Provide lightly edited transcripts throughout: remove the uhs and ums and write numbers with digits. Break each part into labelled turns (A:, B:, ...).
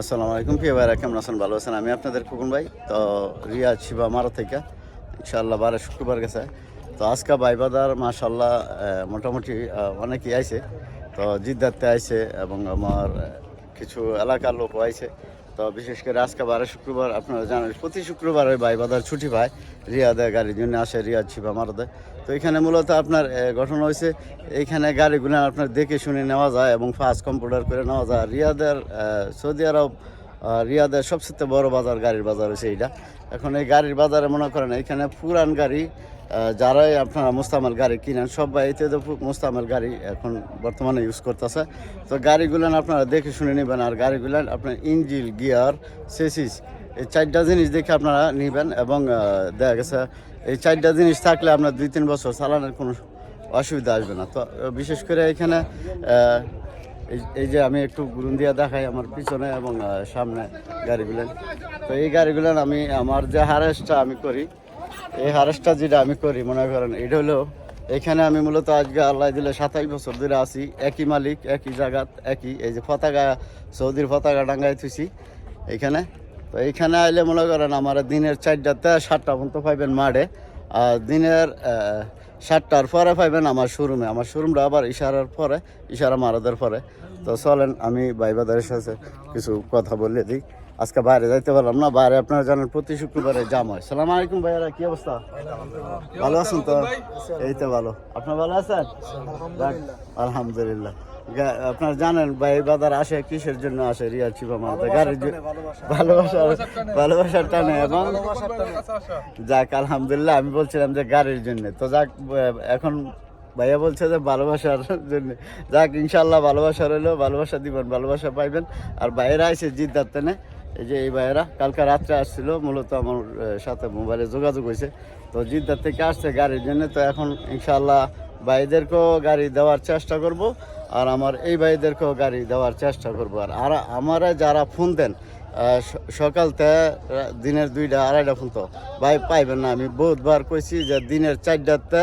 A: আসসালামু আলাইকুম প্রিয় ভাইরা, কেমন আছেন? ভালো আছেন? আমি আপনাদের খোকন ভাই। তো রিয়াদ শিবা মারা থেকে ইনশাআল্লাহ বারে শুক্রবার গেছে। তো আজকে বাইবাদার মাশাআল্লাহ মোটামুটি অনেকেই আইছে। তো জিদ্দাতে আইছে এবং আমার কিছু এলাকার লোকও আইছে। তো বিশেষ করে আজকে বারে শুক্রবার, আপনারা জানেন প্রতি শুক্রবার ওই বাইবাদার ছুটি পায়, রিয়াদে গাড়ির জন্য আসে, রিয়াদ শিবা মারাতে। তো এখানে মূলত আপনার গঠন হয়েছে, এইখানে গাড়িগুলো আপনার দেখে শুনে নেওয়া যায় এবং ফাস্ট কম্পিউটার করে নেওয়া যায়। রিয়াদের সৌদি আরব রিয়াদের সবচেয়ে বড় বাজার, গাড়ির বাজার হচ্ছে এইটা। এখন এই গাড়ির বাজারে মনে করেন এখানে পুরান গাড়ি যারাই আপনারা মোস্তামেল গাড়ি কিনেন, সবাই এতে তো মোস্তামেল গাড়ি এখন বর্তমানে ইউজ করতেছে। তো গাড়িগুলো আপনারা দেখে শুনে নেবেন, আর গাড়িগুলো আপনার ইঞ্জিন, গিয়ার, সেসিস, এই 4টা জিনিস দেখে আপনারা নেবেন। এবং দেখা গেছে এই 4টা জিনিস থাকলে আপনার 2-3 বছর চালানোর কোনো অসুবিধা আসবে না। তো বিশেষ করে এখানে এই যে আমি একটু গুরুন দিয়া দেখাই আমার পিছনে এবং সামনে গাড়িগুলো। তো এই গাড়িগুলো আমি আমার যে হারেসটা আমি করি, এই হারেসটা যেটা আমি করি মনে করেন এটা হলো, এখানে আমি মূলত আজকে আল্লাহ দিলে 27 বছর ধরে আছি, একই মালিক, একই জায়গাত, একই এই যে পতাকা, সৌদির পতাকা টাঙ্গাই থুইছি এইখানে। তো এইখানে আইলে মনে করেন আমার দিনের 4টাতে 7টা পর্যন্ত পাইবেন মাঠে, আর দিনের 7টার পরে পাইবেন আমার শোরুমে। আমার শোরুমটা আবার ইশারার পরে, ইশারা মারাদের পরে। তো চলেন আমি ভাইবাদারের সাথে কিছু কথা বলে দিই। আজকে বাইরে যাইতে পারলাম না, বাইরে আপনারা জানেন প্রতি শুক্রবারে জাম হয়। সালাম আলাইকুম ভাইয়ারা, কি অবস্থা? ভালো আছেন তো? এই তো ভালো। আপনার ভালো আছেন? আলহামদুলিল্লাহ। আপনারা জানেন ভাইবাদার আসে কিসের জন্য আসে? রিয়াদ শিবা মারাতে গাড়ির ভালোবাসার টানে। এবং যাক আলহামদুলিল্লাহ, আমি বলছিলাম যে গাড়ির জন্য। তো যাক এখন ভাইয়া বলছে যে ভালোবাসার জন্য। যাক ইনশাল্লাহ ভালোবাসা রইলেও ভালোবাসা দিবেন, ভালোবাসা পাইবেন। আর বাইরে আসে জিদ্দার তেনে, এই যে এই ভাইয়েরা কালকে রাত্রে আসছিল, মূলত আমার সাথে মোবাইলে যোগাযোগ হয়েছে। তো জিদ্দার থেকে আসছে গাড়ির জন্য। তো এখন ইনশাল্লাহ ভাইদেরকেও গাড়ি দেওয়ার চেষ্টা করব, আর আমার এই ভাইদেরকেও গাড়ি দেওয়ার চেষ্টা করবো। আর আমারা যারা ফোন দেন সকাল থেকে দিনের 2টা 2:30 ফোন, তো ভাই পাইবেন না। আমি বহুতবার কইছি যে দিনের 4টাতে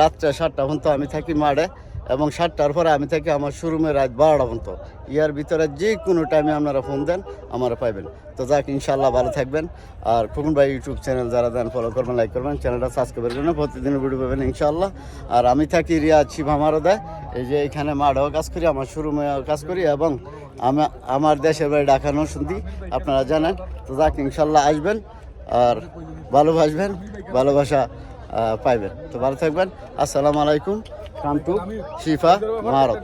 A: রাত্রে 7টা পর্যন্ত আমি থাকি মাঠে, এবং 7টার পরে আমি থাকি আমার শোরুমে রাত 12টা পর্যন্ত। ইয়ার ভিতরে যে কোনো টাইমে আপনারা ফোন দেন আমার পাইবেন। তো যাক ইনশাল্লাহ ভালো থাকবেন। আর খোকন ভাই ইউটিউব চ্যানেল যারা দেন ফলো করবেন, লাইক করবেন, চ্যানেলটা সাবস্ক্রাইব করবেন, প্রতিদিন ভিডিও পাবেন ইনশাল্লাহ। আর আমি থাকি রিয়াদ শিবা মারাতে, এই যে এখানে মাঠেও কাজ করি, আমার শোরুমেও কাজ করি, এবং আমার দেশের বাড়ি ঢাকা নরসিংদী, আপনারা জানেন। তো যাক ইনশাল্লাহ আসবেন আর ভালোবাসবেন, ভালোবাসা পাইবেন। তো ভালো থাকবেন। আসসালামু আলাইকুম। Come to Shifa মারত।